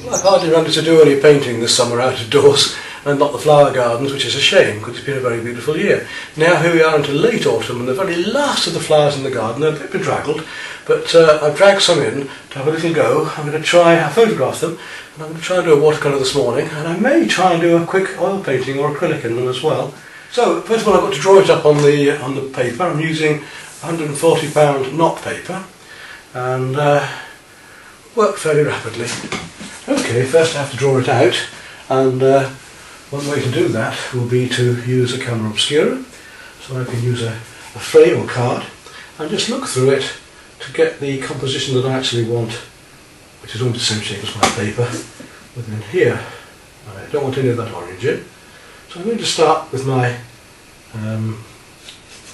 I've hardly managed to do any painting this summer out of doors, and not the flower gardens, which is a shame because it's been a very beautiful year. Now here we are into late autumn and the very last of the flowers in the garden. They're a bit bedraggled, but I've dragged some in to have a little go. I'm going to try, I photographed them, and I'm going to try and do a watercolour this morning, and I may try and do a quick oil painting or acrylic in them as well. So first of all I've got to draw it up on the paper. I'm using £140 knot paper, and work fairly rapidly. Okay, first I have to draw it out, and one way to do that will be to use a camera obscura. So I can use a frame or card and just look through it to get the composition that I actually want, which is almost the same shape as my paper, within here. I don't want any of that orange in. So I'm going to start with my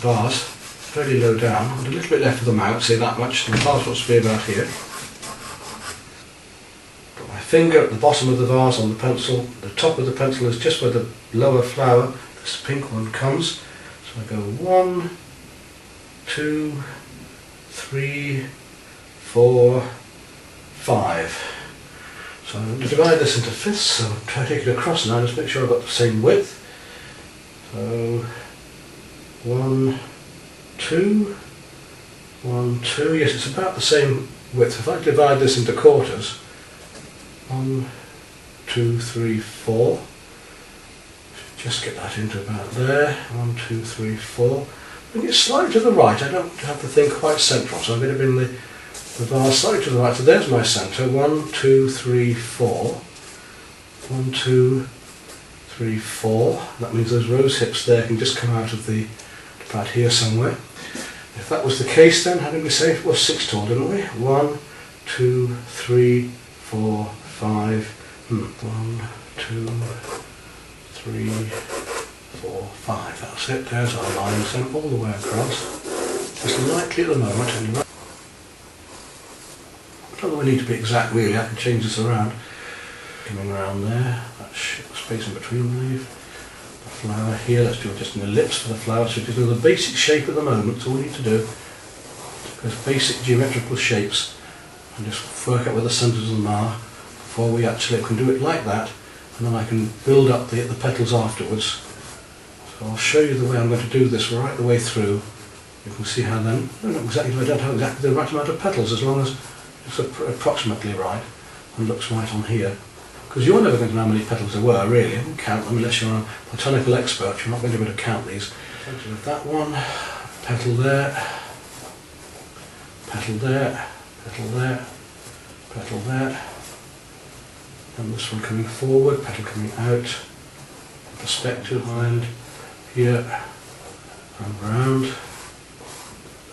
vase fairly low down. I want a little bit left of the mount, say that much, and the vase wants to be about here. Finger at the bottom of the vase on the pencil. The top of the pencil is just where the lower flower, this pink one, comes. So I go 1, 2, 3, 4, 5. So I'm going to divide this into fifths, so I'll try to take it across now, just make sure I've got the same width. So 1, 2, 1, 2, yes, it's about the same width. If I divide this into quarters, 1, 2, 3, 4. Just get that into about there. 1, 2, 3, 4. Bring it slightly to the right. I don't have the thing quite central, so I'm going to bring the vase slightly to the right. So there's my centre. 1, 2, 3, 4. 1, 2, 3, 4. That means those rose hips there can just come out of the about here somewhere. If that was the case, then how did we say it was 6 tall, didn't we? 1, 2, 3, 4, 5. 1, 2, 3, 4, 5. That's it. There's our lines then all the way across. Just lightly at the moment. Anyway. Not that we need to be exact really. I can change this around. Coming around there. That space in between. Leave the flower here. Let's do just an ellipse for the flower. So we do the basic shape at the moment. That's all we need to do. Because basic geometrical shapes. And just work out where the centres of them are before we actually can do it like that, and then I can build up the petals afterwards. So I'll show you the way I'm going to do this right the way through. You can see how then, I don't have exactly the right amount of petals, as long as it's approximately right and looks right on here. Because you're never going to know how many petals there were really. You can count them unless you're a botanical expert. You're not going to be able to count these. With that one, petal there, petal there, petal there, petal there, and this one coming forward, petal coming out, perspective behind, here, and round,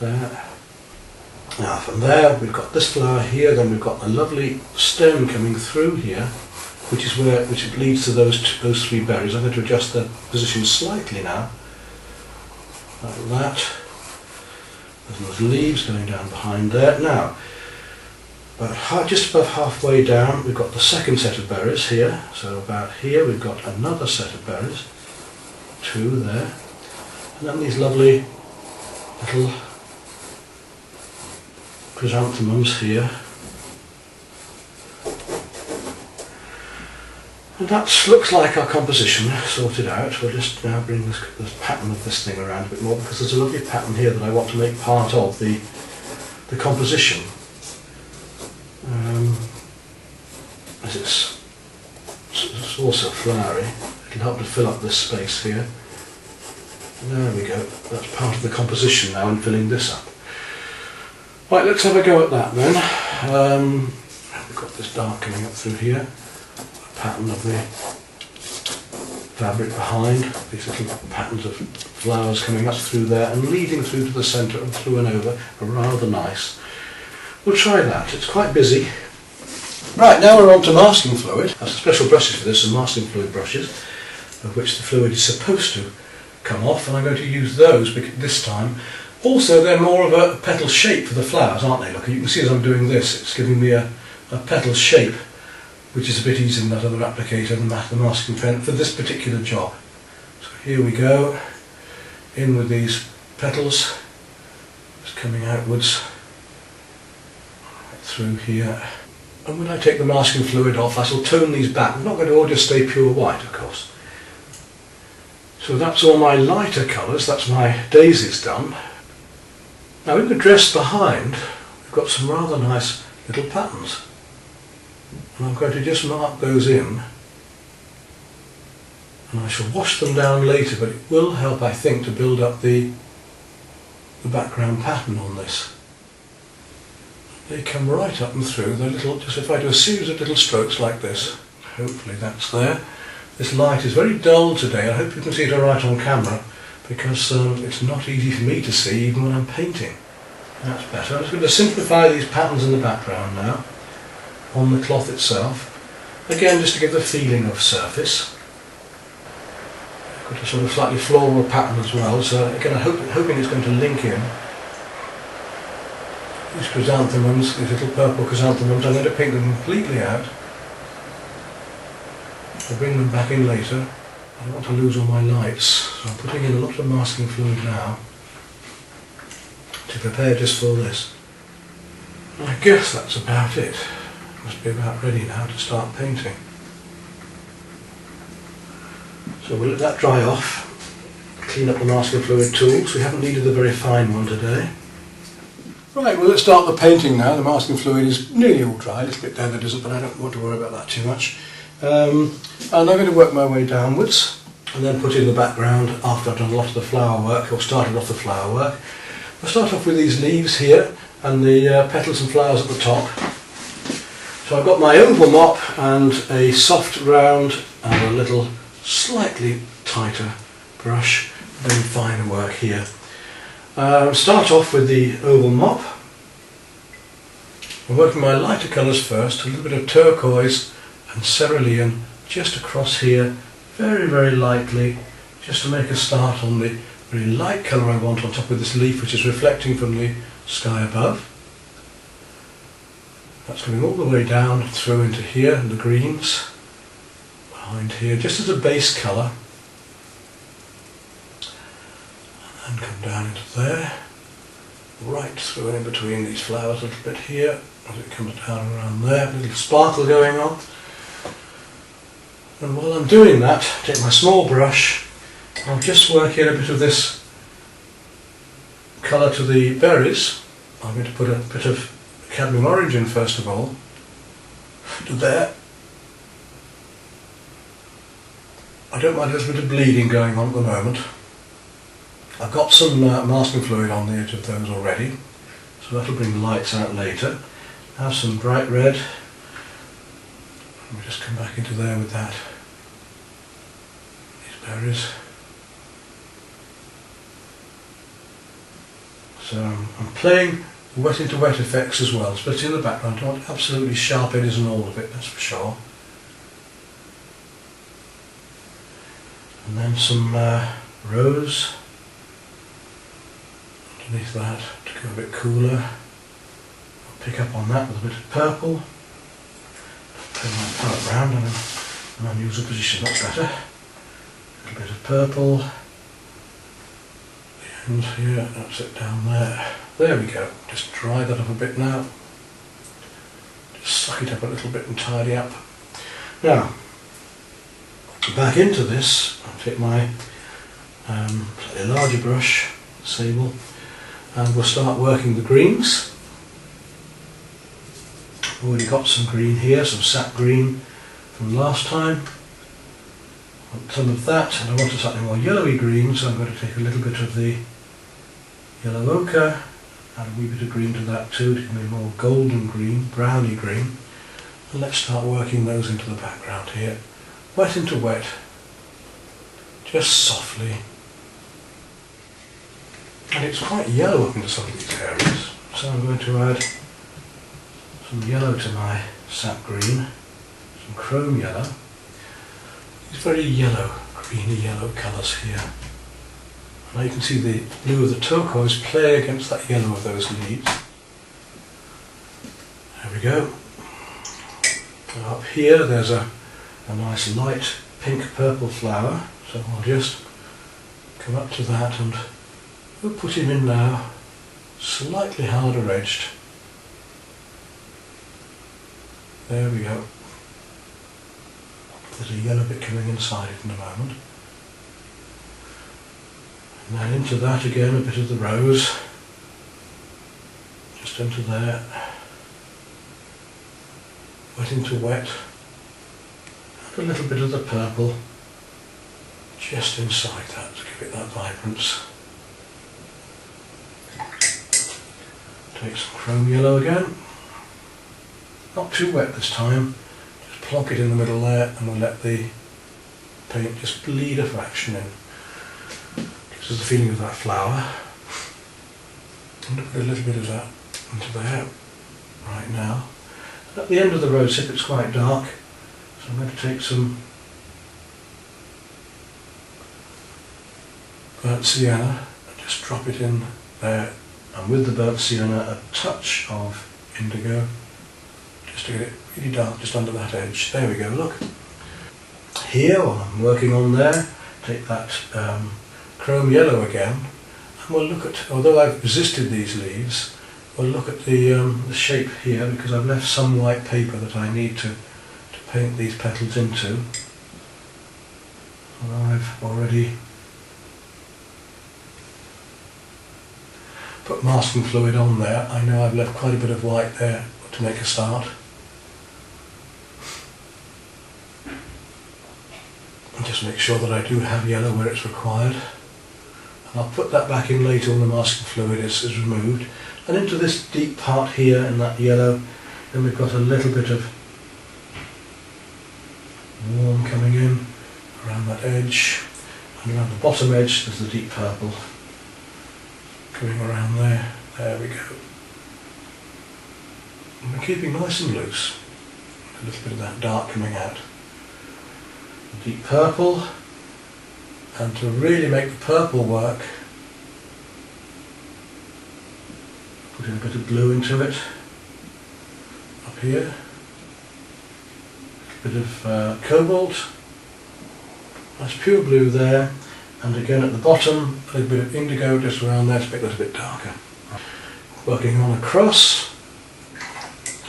there. Now from there we've got this flower here, then we've got a lovely stem coming through here, which it leads to those 3 berries. I'm going to adjust the position slightly now, like that. There's those leaves going down behind there. Now, just above halfway down, we've got the second set of berries here. So about here we've got another set of berries, 2 there, and then these lovely little chrysanthemums here, And that looks like our composition sorted out. We'll just now bring the pattern of this thing around a bit more, because there's a lovely pattern here that I want to make part of the composition. As it's also flowery, it'll help to fill up this space here. There we go, that's part of the composition now in filling this up. Right, let's have a go at that then. We've got this darkening up through here, a pattern of the fabric behind, these little patterns of flowers coming up through there and leading through to the centre and through and over, are rather nice. We'll try that, it's quite busy. Right, now we're on to masking fluid. I have some special brushes for this, some masking fluid brushes, of which the fluid is supposed to come off, and I'm going to use those this time. Also, they're more of a petal shape for the flowers, aren't they? Look, you can see as I'm doing this, it's giving me a petal shape, which is a bit easier than that other applicator, the masking pen, for this particular job. So here we go, in with these petals, just coming outwards, right through here. And when I take the masking fluid off, I shall tone these back. I'm not going to all just stay pure white, of course. So that's all my lighter colours, that's my daisies done. Now in the dress behind, we've got some rather nice little patterns. And I'm going to just mark those in. And I shall wash them down later, but it will help, I think, to build up the background pattern on this. They come right up and through. They're little, just if I do a series of little strokes like this, hopefully that's there. This light is very dull today. I hope you can see it alright on camera, because it's not easy for me to see even when I'm painting. That's better. I'm just going to simplify these patterns in the background now, on the cloth itself. Again, just to give the feeling of surface. I've got a sort of slightly floral pattern as well, so again I'm hoping it's going to link in. These chrysanthemums, these little purple chrysanthemums, I'm going to paint them completely out. I'll bring them back in later. I don't want to lose all my lights, so I'm putting in a lot of masking fluid now to prepare just for this. And I guess that's about it. Must be about ready now to start painting. So we'll let that dry off, clean up the masking fluid tools. We haven't needed a very fine one today. Right, well let's start the painting now. The masking fluid is nearly all dry, a little bit there that isn't, but I don't want to worry about that too much. And I'm going to work my way downwards and then put in the background after I've done a lot of the flower work, or started off the flower work. I'll start off with these leaves here and the petals and flowers at the top. So I've got my oval mop and a soft round and a little slightly tighter brush, very fine work here. Start off with the oval mop. I'm working my lighter colours first, a little bit of turquoise and cerulean just across here, very, very lightly, just to make a start on the very light colour I want on top of this leaf, which is reflecting from the sky above. That's coming all the way down through into here, and the greens behind here, just as a base colour. And then come down into there, right through and in between these flowers a little bit here, as it comes down around there, a little sparkle going on. And while I'm doing that, take my small brush, I'll just work in a bit of this colour to the berries. I'm going to put a bit of cadmium orange in first of all, to there. I don't mind a little bit of bleeding going on at the moment. I've got some masking fluid on the edge of those already, so that'll bring the lights out later. Have some bright red. Let me just come back into there with that. These berries. So I'm playing wet into wet effects as well, especially in the background. I don't want absolutely sharp edges on all of it, that's for sure. And then some rose underneath that to go a bit cooler. I'll pick up on that with a bit of purple. Turn my palette round and an unusual position, that's better. A little bit of purple. The end here, that's it down there. There we go, just dry that up a bit now. Just suck it up a little bit and tidy up. Now, back into this, I'll take my slightly larger brush, sable, and we'll start working the greens. I've already got some green here, some sap green from last time. I want some of that, and I want a slightly more yellowy green, so I'm going to take a little bit of the yellow ochre, add a wee bit of green to that too, to give me more golden green, browny green. And let's start working those into the background here. Wet into wet, just softly. And it's quite yellow up into some of these areas, so I'm going to add some yellow to my sap green, some chrome yellow. These very yellow, greeny yellow colours here. And now you can see the blue of the turquoise play against that yellow of those leaves. There we go. And up here there's a nice light pink purple flower, so I'll just come up to that and we'll put him in now, slightly harder edged. There we go. There's a yellow bit coming inside it in a moment. And then into that again a bit of the rose. Just into there. Wet into wet. And a little bit of the purple just inside that to give it that vibrance. Take some chrome yellow again. Not too wet this time. Just plonk it in the middle there and we'll let the paint just bleed a fraction in. Gives us the feeling of that flower. And put a little bit of that into there right now. And at the end of the rose tip it's quite dark, so I'm going to take some burnt sienna and just drop it in there. And with the burnt sienna, a touch of indigo, just to get it really dark just under that edge. There we go, look. Here, while I'm working on there, take that chrome yellow again, and we'll look at, although I've resisted these leaves, we'll look at the shape here, because I've left some white paper that I need to paint these petals into. And I've already put masking fluid on there. I know I've left quite a bit of white there to make a start. And just make sure that I do have yellow where it's required. And I'll put that back in later when the masking fluid is removed. And into this deep part here in that yellow, then we've got a little bit of warm coming in around that edge. And around the bottom edge there's the deep purple going around there. There we go. And we're keeping nice and loose. A little bit of that dark coming out. The deep purple, and to really make the purple work, put in a bit of blue into it. Up here, a bit of cobalt, nice pure blue there. And again at the bottom, a little bit of indigo just around there to make that a bit darker. Working on across,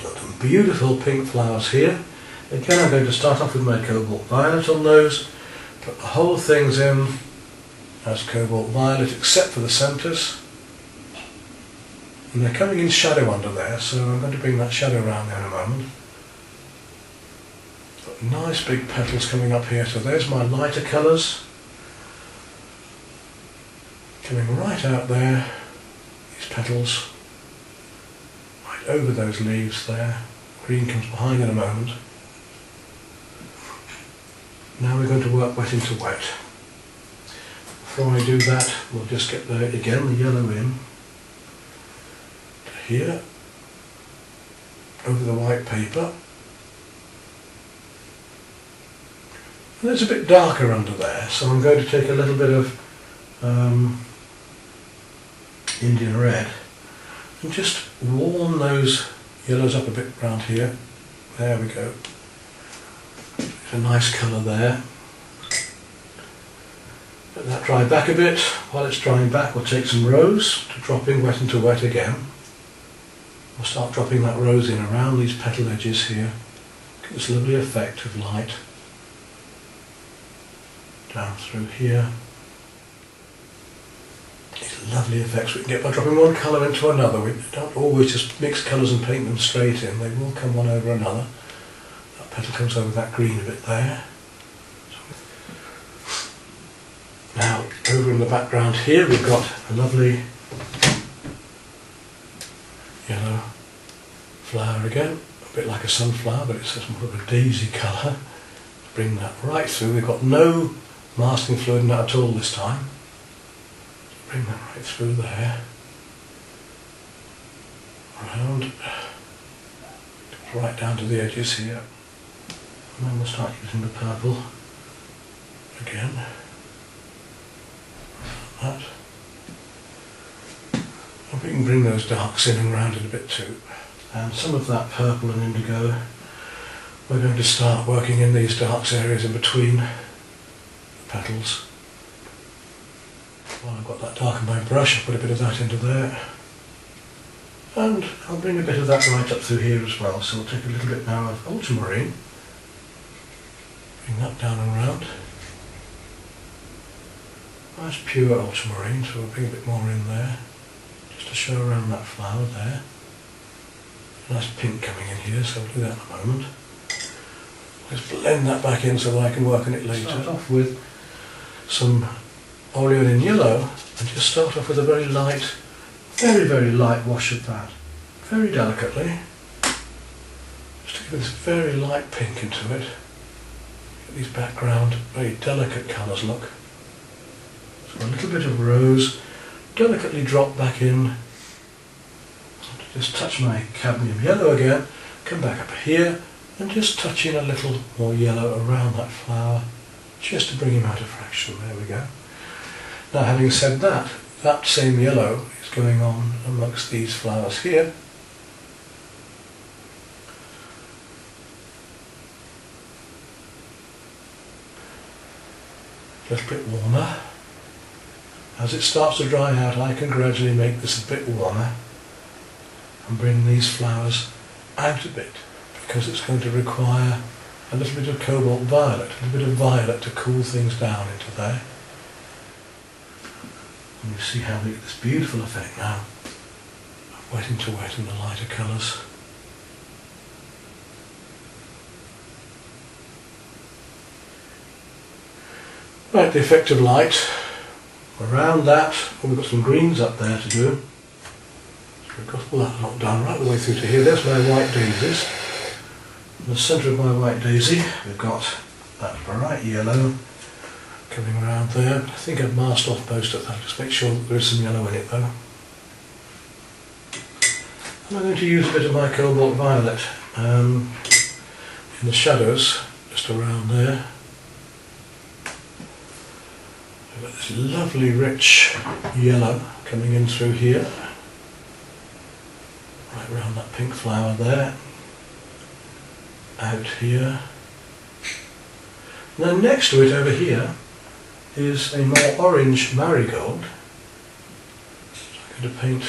got some beautiful pink flowers here. Again I'm going to start off with my cobalt violet on those, put the whole things in as cobalt violet except for the centres. And they're coming in shadow under there, so I'm going to bring that shadow around there in a moment. Got nice big petals coming up here, so there's my lighter colours. Coming right out there, these petals, right over those leaves there. Green comes behind in a moment. Now we're going to work wet into wet. Before I do that, we'll just get the yellow in to here, over the white paper. And it's a bit darker under there, so I'm going to take a little bit of Indian red and just warm those yellows up a bit around here. There we go. It's a nice colour there. Let that dry back a bit. While it's drying back, we'll take some rose to drop in wet into wet again. We'll start dropping that rose in around these petal edges here. Get this lovely effect of light. down through here. These lovely effects we can get by dropping one colour into another. We don't always just mix colours and paint them straight in, they will come one over another. That petal comes over that green a bit there. Now over in the background here we've got a lovely yellow flower again, a bit like a sunflower, but it's more of a daisy colour. Bring that right through. We've got no masking fluid in that at all this time. Bring that right through there, around, right down to the edges here, and then we'll start using the purple again. That. And we can bring those darks in and round it a bit too. And some of that purple and indigo, we're going to start working in these darks areas in between the petals. While I've got that dark in my brush, I'll put a bit of that into there. And I'll bring a bit of that right up through here as well. So we'll take a little bit now of ultramarine, bring that down and round. Nice pure ultramarine, so we'll bring a bit more in there, just to show around that flower there. Nice pink coming in here, so we'll do that in a moment. Just blend that back in so that I can work on it later. Start off with some oleonin yellow, and just start off with a very light, very light wash of that. Very delicately. Just to give this very light pink into it. Get these background, very delicate colours look. So a little bit of rose, delicately drop back in. Just touch my cadmium yellow again, come back up here and just touch in a little more yellow around that flower, just to bring him out of fraction. There we go. Now having said that, that same yellow is going on amongst these flowers here. Just a bit warmer. As it starts to dry out, I can gradually make this a bit warmer and bring these flowers out a bit, because it's going to require a little bit of cobalt violet, a little bit of violet to cool things down into there. And you see how we get this beautiful effect now of wetting to wet in the lighter colours. Right, the effect of light. Around that, we've got some greens up there to do. So we've got all that lot done right the way through to here. There's my white daisies. In the centre of my white daisy, we've got that bright yellow coming around there. I think I've masked off most of that. Just make sure that there is some yellow in it though. And I'm going to use a bit of my cobalt violet in the shadows, just around there. We've got this lovely rich yellow coming in through here, right around that pink flower there, out here. And then next to it over here is a more orange marigold. So I'm going to paint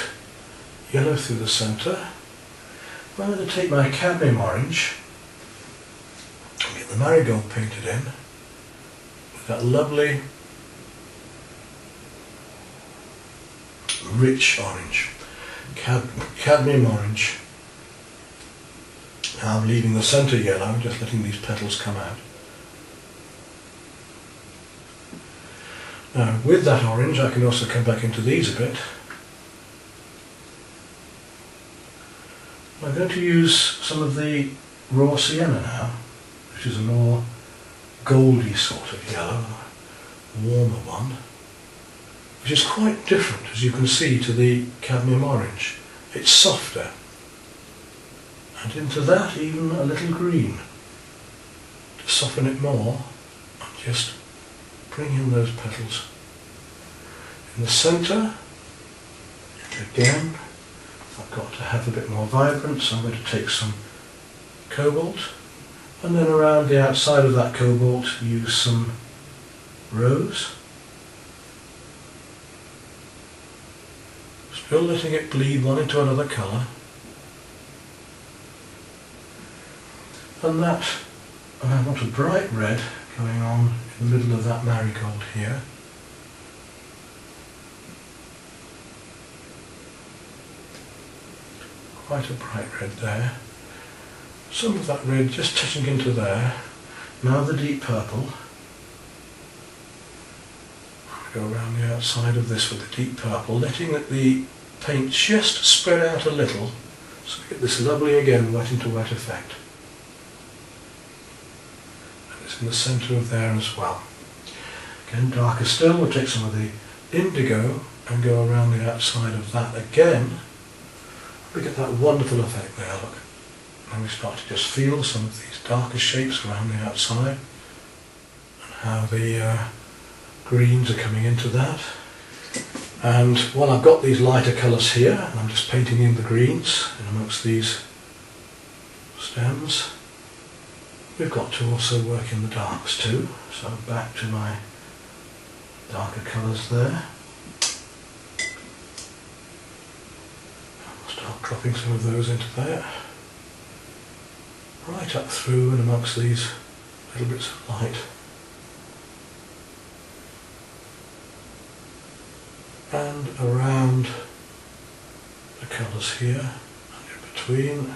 yellow through the centre. I'm going to take my cadmium orange and get the marigold painted in with that lovely rich orange, cadmium orange. Now I'm leaving the centre yellow, just letting these petals come out. Now with that orange I can also come back into these a bit. I'm going to use some of the raw sienna now, which is a more goldy sort of yellow, warmer one, which is quite different, as you can see, to the cadmium orange. It's softer, and into that even a little green to soften it more and just bring in those petals. In the centre, again, I've got to have a bit more vibrance, so I'm going to take some cobalt, and then around the outside of that cobalt use some rose. Still letting it bleed one into another colour. And that, I want a bright red, going on in the middle of that marigold here. Quite a bright red there. Some of that red just touching into there. Now the deep purple. Go around the outside of this with the deep purple, letting the paint just spread out a little, so we get this lovely, again, wet into wet effect. And it's in the centre of there as well. Again, darker still, we'll take some of the indigo and go around the outside of that again. We get that wonderful effect there, look. And we start to just feel some of these darker shapes around the outside, and how the greens are coming into that. And while I've got these lighter colours here, and I'm just painting in the greens in amongst these stems, we've got to also work in the darks too. So back to my darker colours there. I'll start dropping some of those into there. Right up through and amongst these little bits of light. And around the colours here and in between.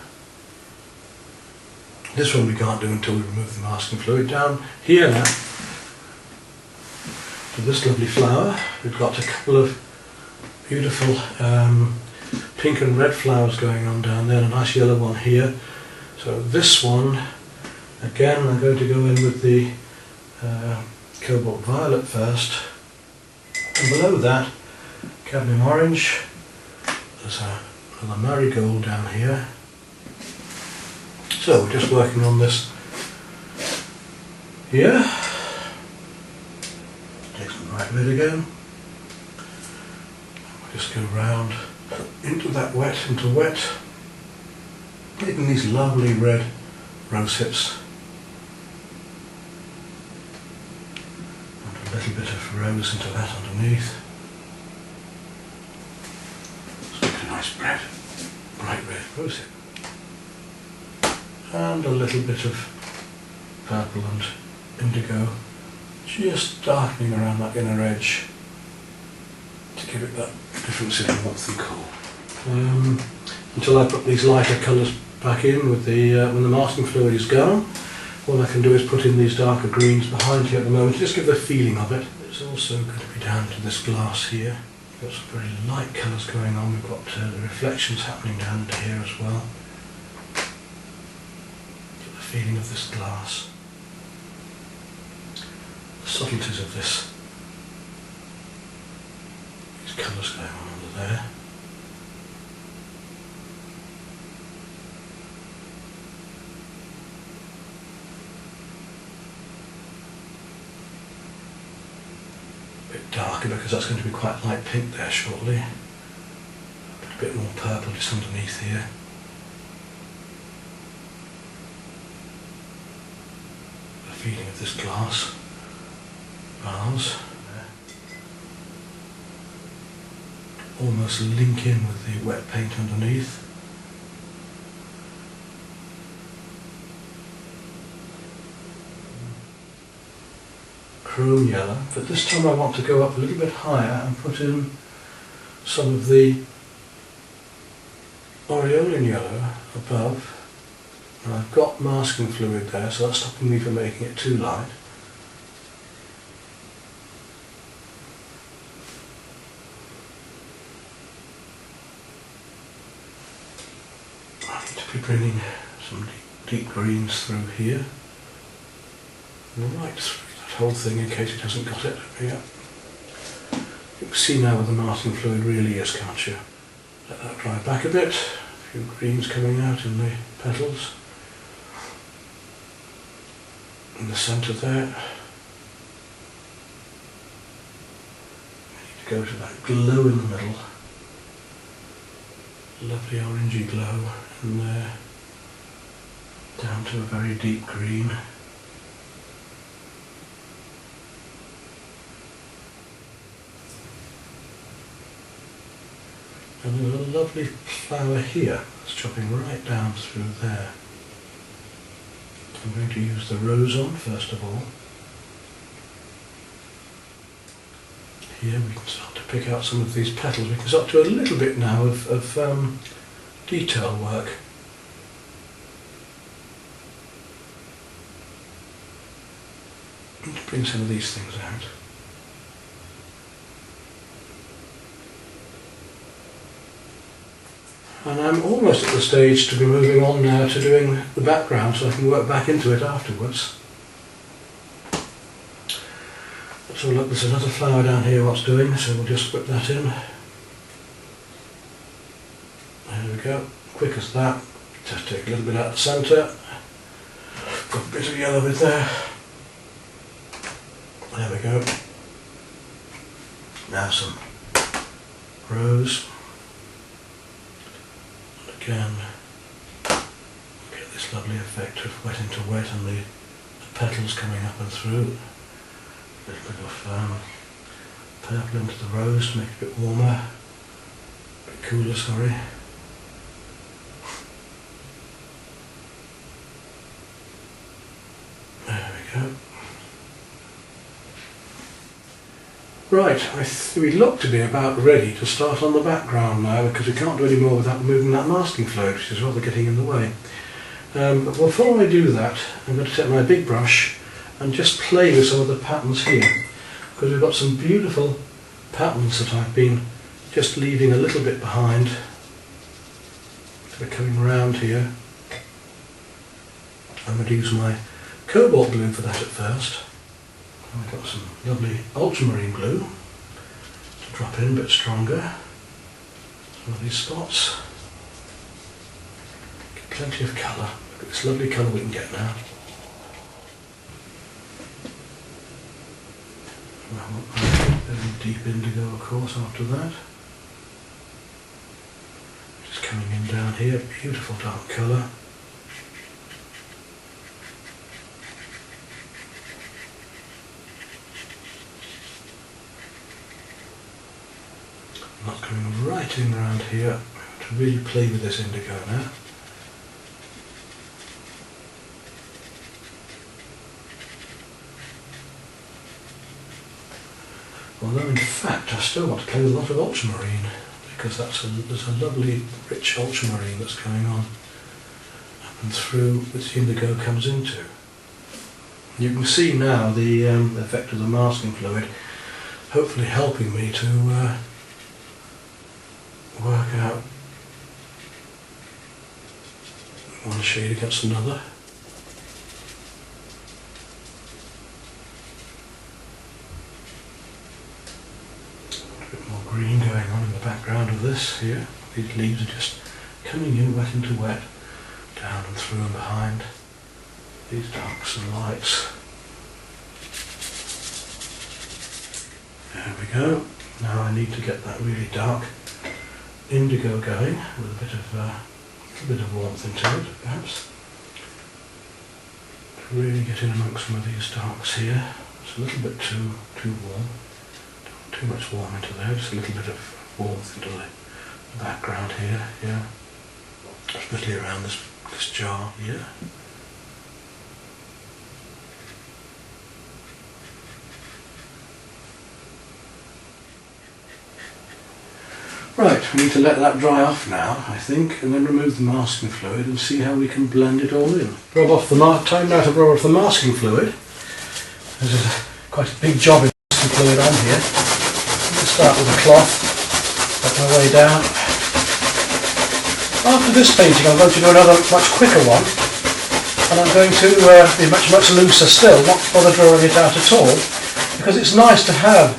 This one we can't do until we remove the masking fluid. Down here now to this lovely flower. We've got a couple of beautiful pink and red flowers going on down there, and a nice yellow one here. So this one, again, I'm going to go in with the cobalt violet first, and below that cadmium orange. There's another marigold down here. So we're just working on this here. Take some bright red again. We'll just go round into that wet, into wet, getting these lovely red rose hips. And a little bit of rose into that underneath. Nice bright red rose hip. And a little bit of purple and indigo, just darkening around that inner edge to give it that difference in warmth and cool. Until I put these lighter colours back in with the when the masking fluid is gone, what I can do is put in these darker greens behind here at the moment, just give the feeling of it. It's also going to be down to this glass here. We've got some very light colours going on. We've got the reflections happening down into here as well. Get the feeling of this glass. The subtleties of this. These colours going on under there. Darker because that's going to be quite light pink there shortly. A bit more purple just underneath here. The feeling of this glass bars almost link in with the wet paint underneath. Chrome yellow, but this time I want to go up a little bit higher and put in some of the aureolin yellow above. And I've got masking fluid there, so that's stopping me from making it too light. I need to be bringing some deep greens through here, right through whole thing in case it hasn't got it. Yeah. You can see now where the masking fluid really is, can't you? Let that dry back a bit. A few greens coming out in the petals. In the centre there. We need to go to that glow in the middle. Lovely orangey glow in there. Down to a very deep green. And there's a lovely flower here that's chopping right down through there. I'm going to use the rose on first of all. Here we can start to pick out some of these petals. We can start to do a little bit now of detail work. Let's bring some of these things out. And I'm almost at the stage to be moving on now to doing the background, so I can work back into it afterwards. So look, there's another flower down here what's doing, so we'll just whip that in. There we go, quick as that. Just take a little bit out of the centre. Got a bit of yellow bit there. There we go. Now some rose. And again, get this lovely effect of wet into wet and the petals coming up and through. A little bit of purple into the rose to make it a bit warmer, a bit cooler, sorry. There we go. Right, we look to be about ready to start on the background now, because we can't do any more without removing that masking fluid, which is rather getting in the way. But before I do that, I'm going to take my big brush and just play with some of the patterns here, because we've got some beautiful patterns that I've been just leaving a little bit behind. So we're coming around here. I'm going to use my cobalt blue for that at first. I've got some lovely ultramarine blue to drop in a bit stronger. Some of these spots. Get plenty of colour. Look at this lovely colour we can get now. I want my very deep indigo, of course, after that. Just coming in down here, beautiful dark colour. I'm not coming right in around here to really play with this indigo now. Although in fact I still want to play with a lot of ultramarine, because there's a lovely rich ultramarine that's going on up and through which the indigo comes into. You can see now the effect of the masking fluid hopefully helping me to work out one shade against another. Green going on in the background of this here. These leaves are just coming in wet into wet, down and through and behind these darks and lights. There we go. Now I need to get that really dark indigo going with a bit of warmth into it, perhaps. To really get in amongst some of these darks here. It's a little bit too warm. Too much warm into there, just a little bit of warmth into the background here, yeah. Especially around this jar here. Right, we need to let that dry off now, I think, and then remove the masking fluid and see how we can blend it all in. Rub off the time now to rub off the masking fluid. There's quite a big job in masking fluid on here. Start with a cloth, work my way down. After this painting I'm going to do another much quicker one, and I'm going to be much looser still, not bother drawing it out at all, because it's nice to have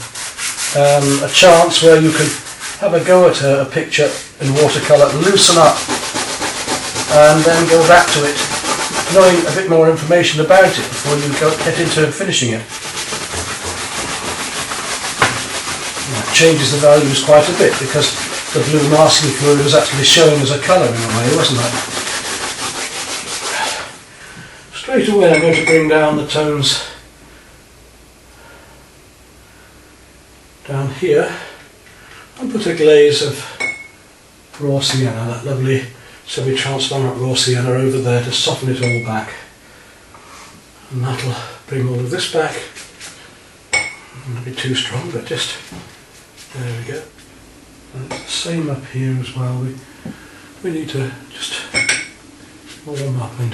a chance where you can have a go at a picture in watercolour, loosen up, and then go back to it, knowing a bit more information about it before you get into finishing it. Changes the values quite a bit, because the blue masking fluid was actually showing as a colour in a way, wasn't it? Straight away I'm going to bring down the tones down here and put a glaze of raw sienna, that lovely semi-transparent raw sienna over there to soften it all back. And that'll bring all of this back A bit too strong, but just there we go. And it's the same up here as well. We need to just warm up and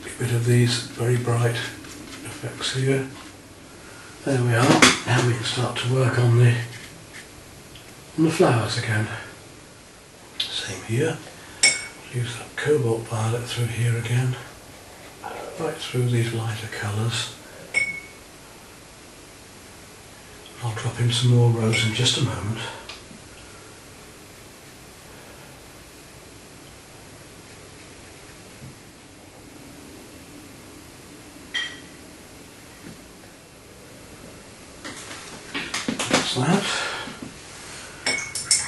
get rid of these very bright effects here. There we are. Now we can start to work on the flowers again. Same here. Use that cobalt violet through here again, right through these lighter colours. I'll drop in some more rose in just a moment. That's that.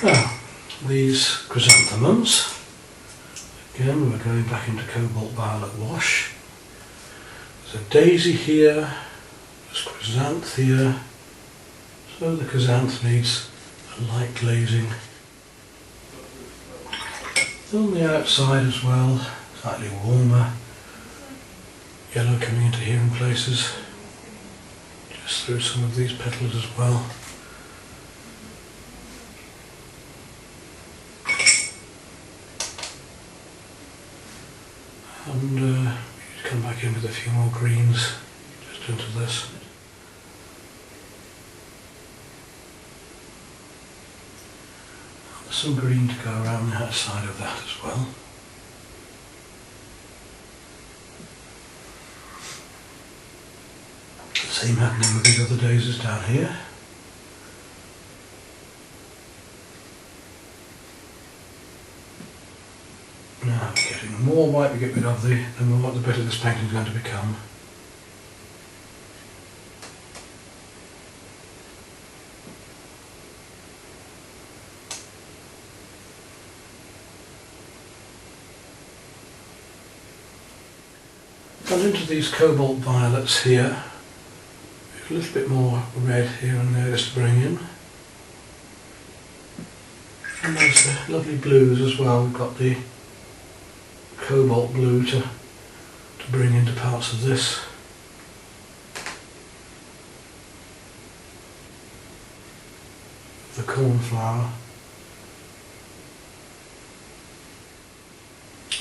Now, these chrysanthemums, again we're going back into cobalt violet wash. There's a daisy here, there's chrysanth here, so the chrysanth needs a light glazing. On the outside as well, slightly warmer, yellow coming into here in places, just through some of these petals as well. And we come back in with a few more greens just into this. There's some green to go around the outside of that as well. The same happening with these other daisies down here. Now, getting the more white we get rid of, the more the better this painting is going to become. And into these cobalt violets here, a little bit more red here and there just to bring in. And there's the lovely blues as well. We've got the cobalt blue to bring into parts of this. The cornflower.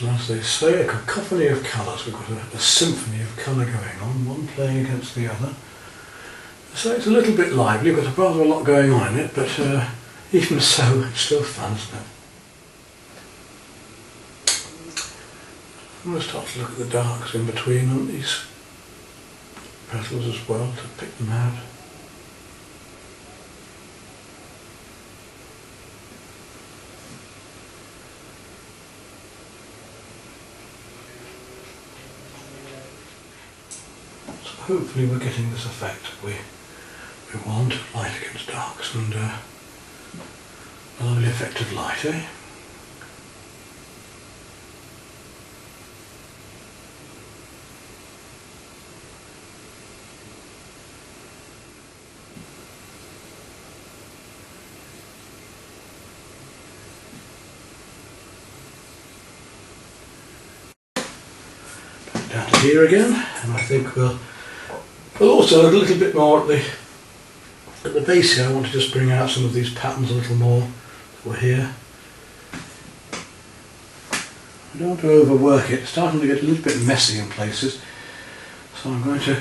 And as they say, a cacophony of colours. We've got a symphony of colour going on, one playing against the other. So it's a little bit lively, we've got rather a lot going on in it, but even so, it's still fun, isn't it? I'm going to start to look at the darks in between on these petals as well, to pick them out. So hopefully we're getting this effect we want, light against darks, and a lovely effect of light, eh? Down to here again, and I think we'll also a little bit more at the base here. I want to just bring out some of these patterns a little more that were here. I don't want to overwork it, it's starting to get a little bit messy in places, so I'm going to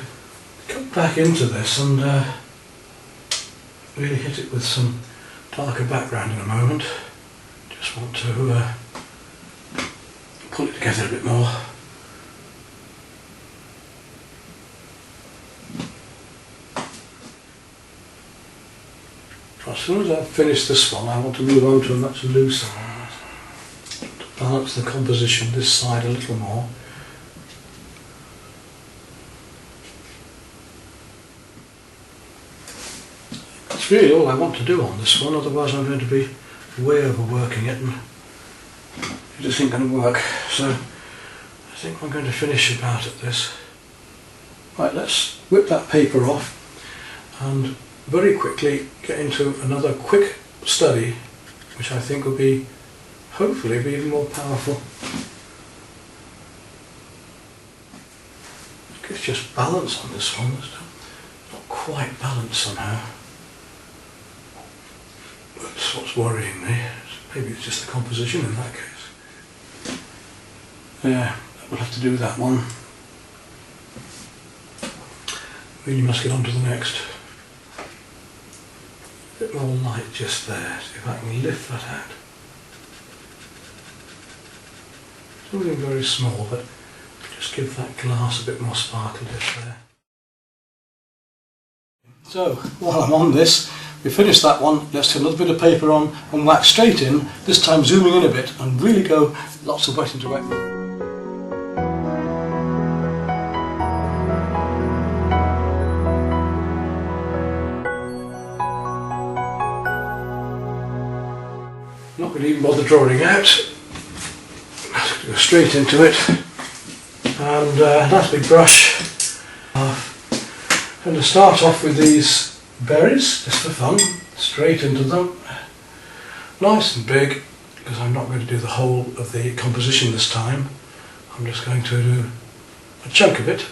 come back into this and really hit it with some darker background in a moment. Just want to pull it together a bit more. As soon as I've finished this one, I want to move on to a much looser one to balance the composition this side a little more. That's really all I want to do on this one, otherwise I'm going to be way overworking it and it just ain't going to work. So I think I'm going to finish about at this. Right, let's whip that paper off and very quickly get into another quick study, which I think will be, hopefully, be even more powerful. I think it's just balance on this one. It's not quite balanced somehow. That's what's worrying me. Maybe it's just the composition in that case. Yeah, we'll have to do that one. Really must get on to the next. A bit more light just there, see if I can lift that out. Something very small, but just give that glass a bit more sparkle just there. So, while I'm on this, we finished that one. Let's get a little bit of paper on and wax straight in, this time zooming in a bit and really go lots of wet into wet. Not going to even bother drawing out. Go straight into it, and nice big brush. I'm going to start off with these berries, just for fun, straight into them. Nice and big, because I'm not going to do the whole of the composition this time. I'm just going to do a chunk of it.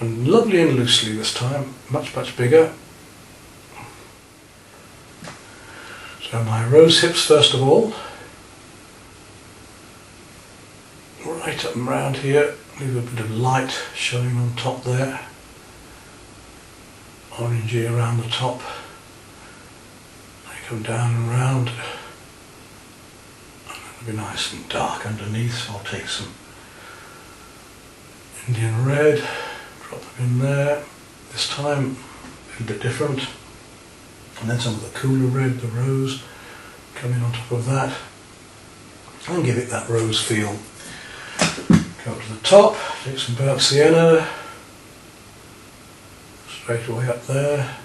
And lovely and loosely this time, much bigger. So my rose hips first of all. Right up and round here, leave a bit of light showing on top there. Orangey around the top. They come down and round. And it'll be nice and dark underneath, so I'll take some Indian red, drop them in there. This time a little bit different. And then some of the cooler red, the rose, coming on top of that. And give it that rose feel. Go up to the top, take some burnt sienna, straight away up there.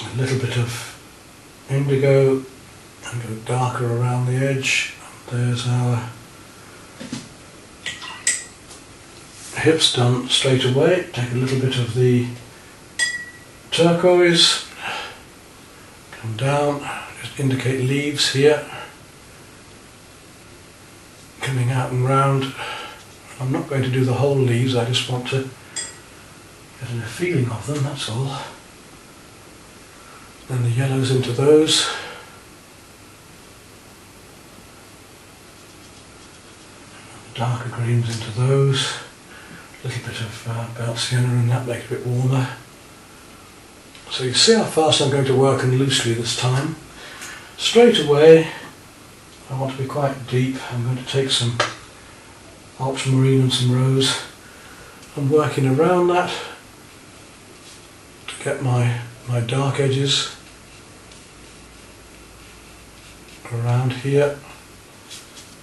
A little bit of indigo and go darker around the edge. And there's our hips done straight away. Take a little bit of the turquoise, come down, just indicate leaves here. Coming out and round. I'm not going to do the whole leaves, I just want to get a feeling of them, that's all. Then the yellows into those. The darker greens into those. A little bit of burnt sienna in that, make it a bit warmer. So you see how fast I'm going to work and loosely this time. Straight away, I want to be quite deep. I'm going to take some ultramarine and some rose. I'm working around that to get my dark edges around here.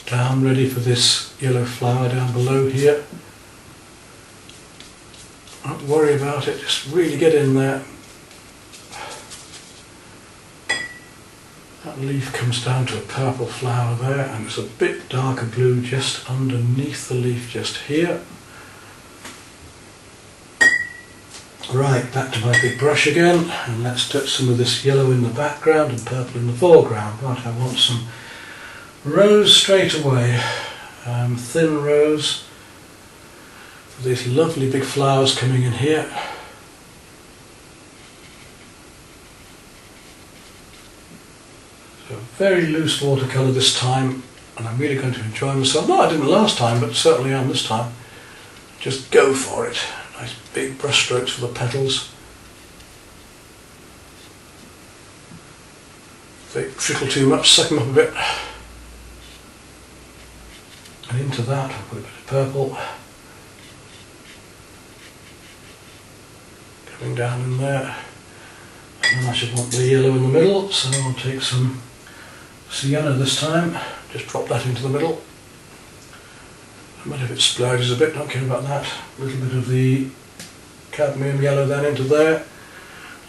Down, ready for this yellow flower down below here. Don't worry about it, just really get in there. That leaf comes down to a purple flower there, and it's a bit darker blue just underneath the leaf just here. Right, back to my big brush again, and let's touch some of this yellow in the background and purple in the foreground. Right, I want some rose straight away, thin rose, with these lovely big flowers coming in here. So very loose watercolour this time, and I'm really going to enjoy myself. No, I didn't last time, but certainly am this time. Just go for it. Nice big brush strokes for the petals. If they trickle too much, suck them up a bit. And into that I'll put a bit of purple. Coming down in there. And then I should want the yellow in the middle, so I'll take some sienna this time. Just drop that into the middle. No matter if it splashes a bit, don't care about that. A little bit of the cadmium yellow then into there.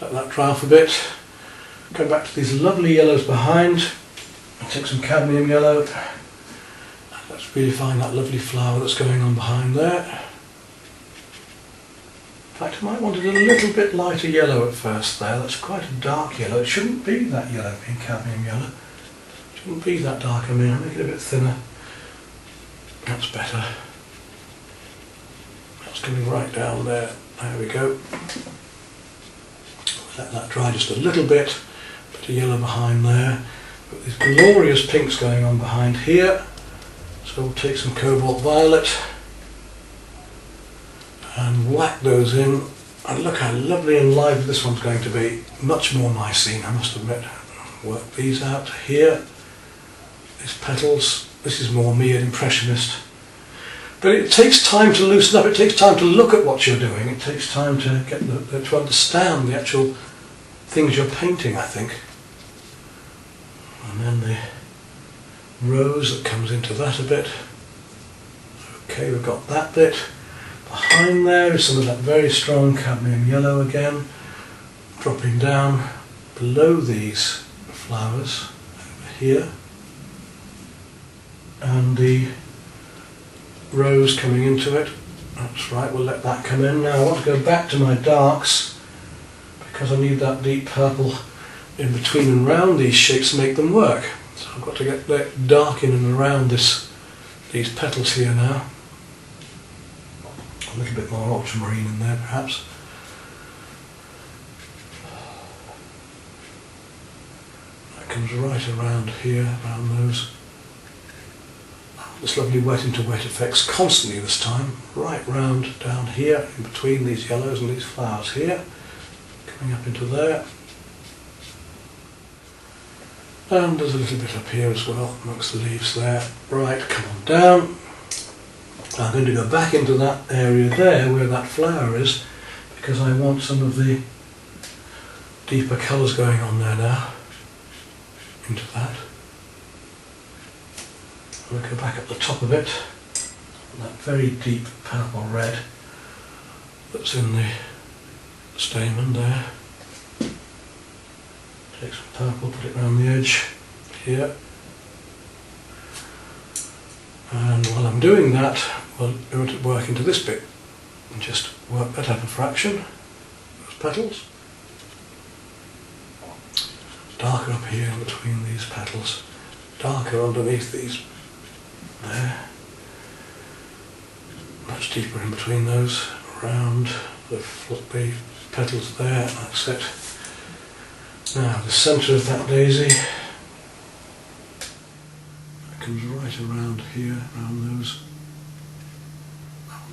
Let that dry off a bit. Come back to these lovely yellows behind. And take some cadmium yellow. And let's really find that lovely flower that's going on behind there. In fact, I might want it a little bit lighter yellow at first there. That's quite a dark yellow. It shouldn't be that yellow in cadmium yellow. It shouldn't be that dark. I mean, I'll make it a bit thinner. That's better. coming right down there. There we go. Let that dry just a little bit. Bit of yellow behind there. Got these glorious pinks going on behind here. So we'll take some cobalt violet and whack those in. And look how lovely and lively this one's going to be. Much more mycene, I must admit. Work these out here. These petals. This is more me, an impressionist. But it takes time to loosen up. It takes time to look at what you're doing. It takes time to get to understand the actual things you're painting, I think. And then the rose that comes into that a bit. Okay, we've got that bit. Behind there is some of that very strong cadmium yellow again, dropping down below these flowers over here, and the rose coming into it. That's right, we'll let that come in. Now I want to go back to my darks because I need that deep purple in between and around these shapes to make them work. So I've got to get that dark in and around these petals here now. A little bit more ultramarine in there perhaps. That comes right around here, around those. This lovely wet into wet effects constantly this time, right round down here in between these yellows and these flowers here, coming up into there. And there's a little bit up here as well amongst the leaves there. Right, come on down. I'm going to go back into that area there where that flower is because I want some of the deeper colours going on there now, into that. I'm going to go back at the top of it, that very deep purple red that's in the stamen there. Take some purple, put it around the edge here. And while I'm doing that, we'll go to work into this bit and just work that up a fraction, those petals. Darker up here in between these petals, darker underneath these there. Much deeper in between those, around the petals there, that's it. Now the centre of that daisy comes right around here, around those.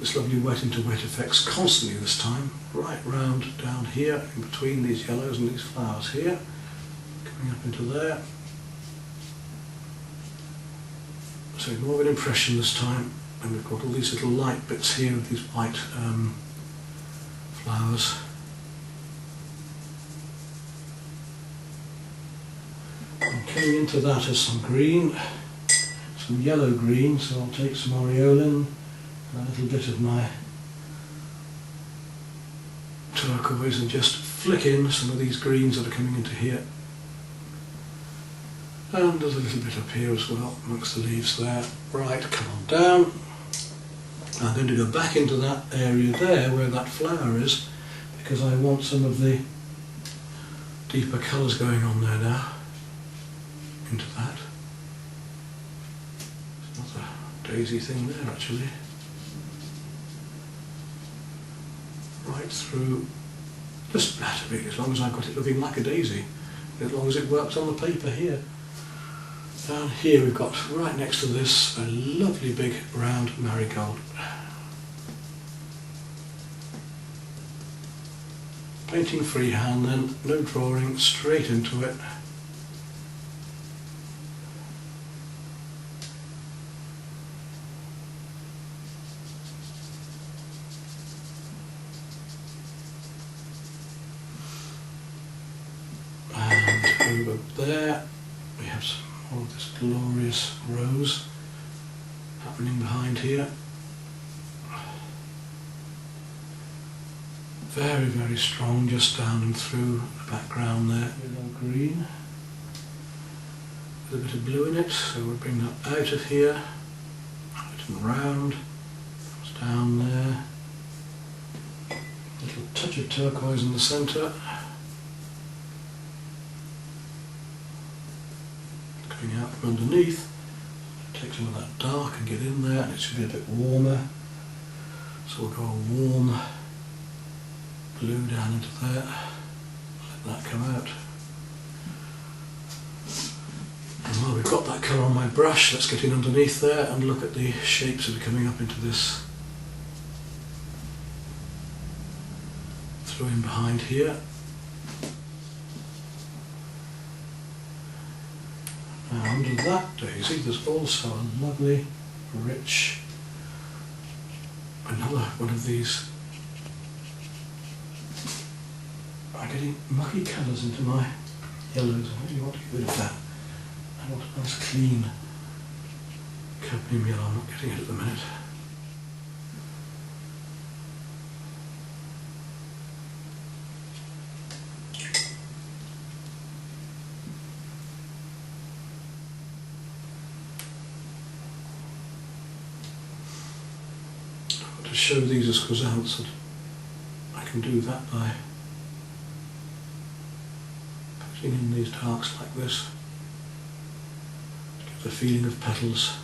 This lovely wet into wet effects constantly this time, right round down here in between these yellows and these flowers here, coming up into there. So more of an impression this time, and we've got all these little light bits here with these white flowers. And coming into that is some green. Some yellow green, so I'll take some aureolin and a little bit of my turquoise and just flick in some of these greens that are coming into here. And there's a little bit up here as well amongst the leaves there. Right, come on down. I'm going to go back into that area there where that flower is because I want some of the deeper colours going on there now, into that. Daisy thing there actually. Right through, just that a bit, as long as I've got it looking like a daisy, as long as it works on the paper here. Down here we've got, right next to this, a lovely big round marigold. Painting freehand then, no drawing, straight into it. Over there we have some more of this glorious rose happening behind here. Very, very strong just down and through the background there. Yellow green. With a bit of blue in it, so we'll bring that out of here, out and round, comes down there. A little touch of turquoise in the centre. Coming out from underneath, take some of that dark and get in there, and it should be a bit warmer. So we'll go a warm blue down into there, let that come out. And while we've got that colour on my brush, let's get in underneath there and look at the shapes that are coming up into this. Throw in behind here. Now under that daisy there's also a lovely, rich, another one of these. I'm getting mucky colours into my yellows. I really want to get rid of that. I want a nice clean cadmium yellow. I'm not getting it at the minute. To show these as croissants, and I can do that by putting in these darks like this to give the feeling of petals.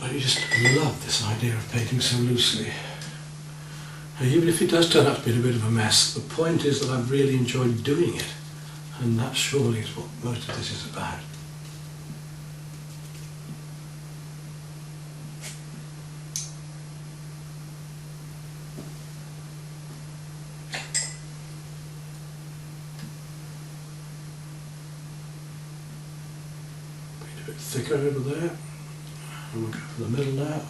I just love this idea of painting so loosely. Even if it does turn out to be a bit of a mess, the point is that I've really enjoyed doing it, and that surely is what most of this is about. Paint a bit thicker over there. And we'll go for the middle now.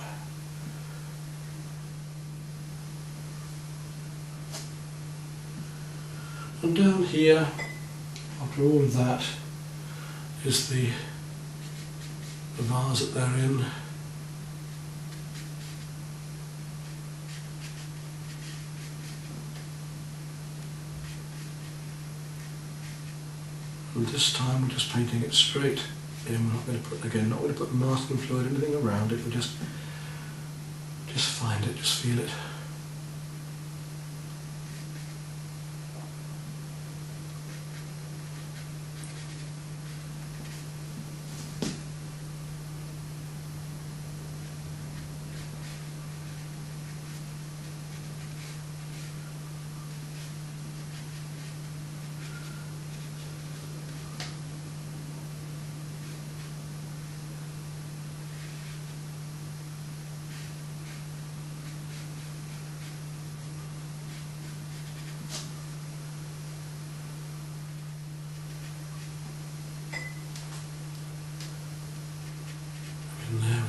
And down here, after all of that, is the vase that they're in. And this time we're just painting it straight. And we're not going to put, again, not going to put masking fluid, anything around it. We'll just find it, just feel it.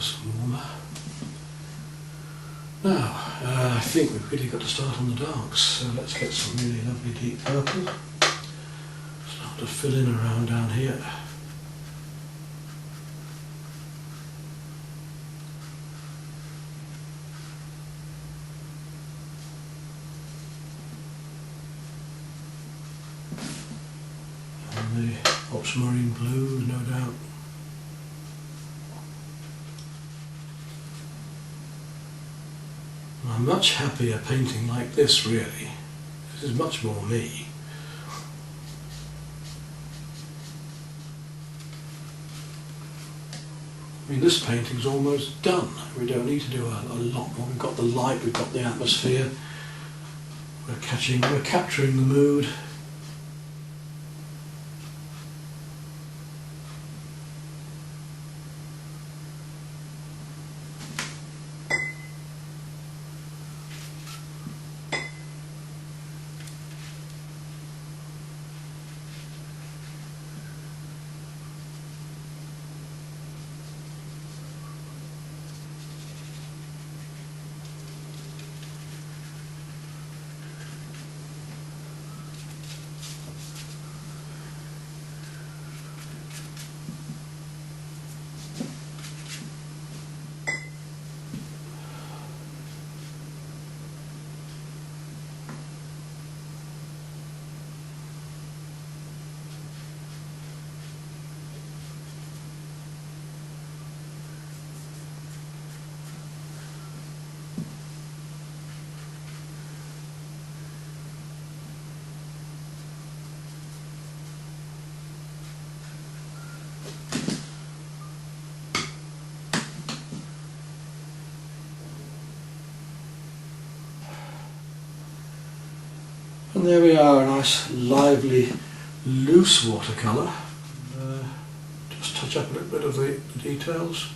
Some warmer. Now, I think we've really got to start on the darks, so let's get some really lovely deep purple. Start to fill in around down here. And the ultramarine blue, no doubt. I'm much happier painting like this, really. This is much more me. I mean, this painting's almost done. We don't need to do a lot more. We've got the light, we've got the atmosphere. We're capturing the mood. And there we are, a nice lively loose watercolour. Just touch up a little bit of the details.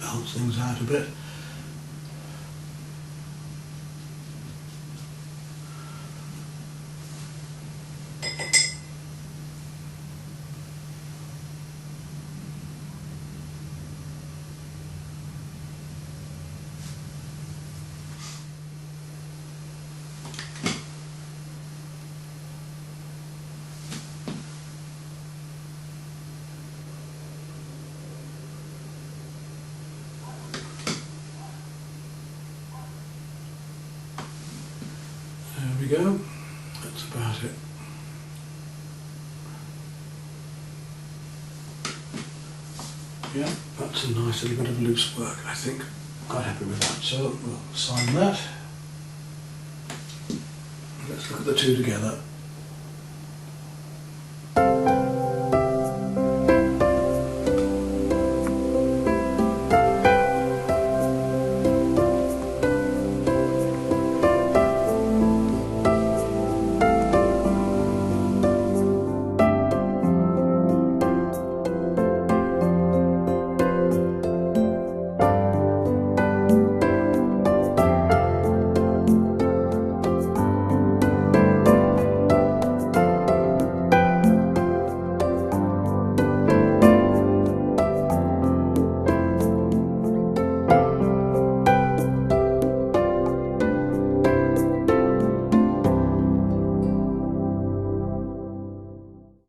Balance things out a bit. There we go, that's about it. Yeah, that's a nice little bit of loose work, I think. Quite happy with that, so we'll sign that. Let's look at the two together.